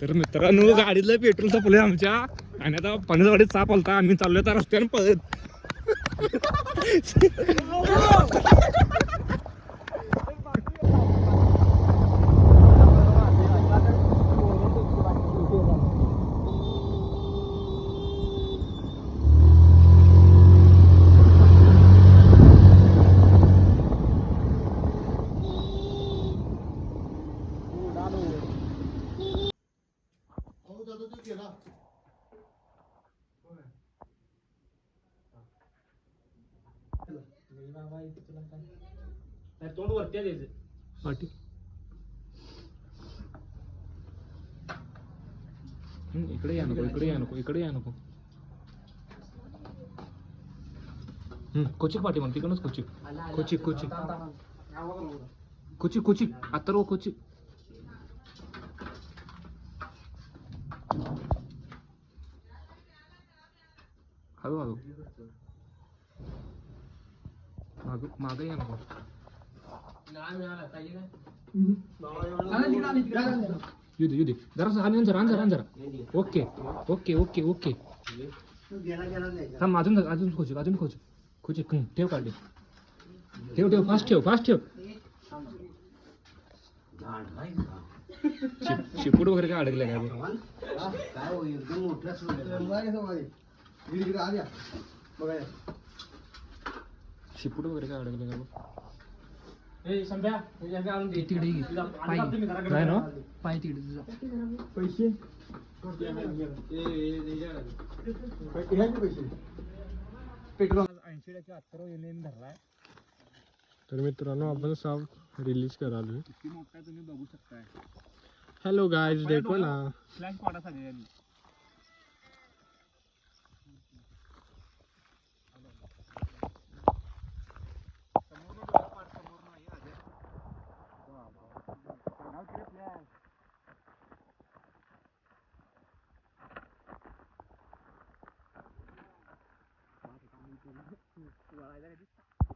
तर मित्रांनो गाडीतलं पेट्रोल संपलंय आमच्या आणि आता पाण्याचा गाडीत साप आलता आम्ही चाललोय त्या रस्त्याने पळत. तोंड वरती द्यायचं पाठी इकडे या नको, इकडे या नको, इकडे या नको. कोचिक पाठी मग तिकडूनच कोचिक कोचिक कोचिक कोचिक कोचिक आता रो कोचिक. हळू हळू माग मागे या नको. येऊ दे जरा जरा. ओके ओके ओके ओके थांब अजून कोचिक ठेव काढले. ठेव फास्ट ठेव. शिपूड वगैरे काय अडकलं काय शिपूड वगैरे काय अडकलं काय तिकडे नाही ना पाय तिकडे तुझा पैसे पेट्रोल 80 येणे धरलाय. तर मित्रांनो आपण साप रिलीज करालो. किती मोठा तुम्ही बघू शकताय. हॅलो गाईज देखो ना फ्लॅश पाडा सगळ्यांनी.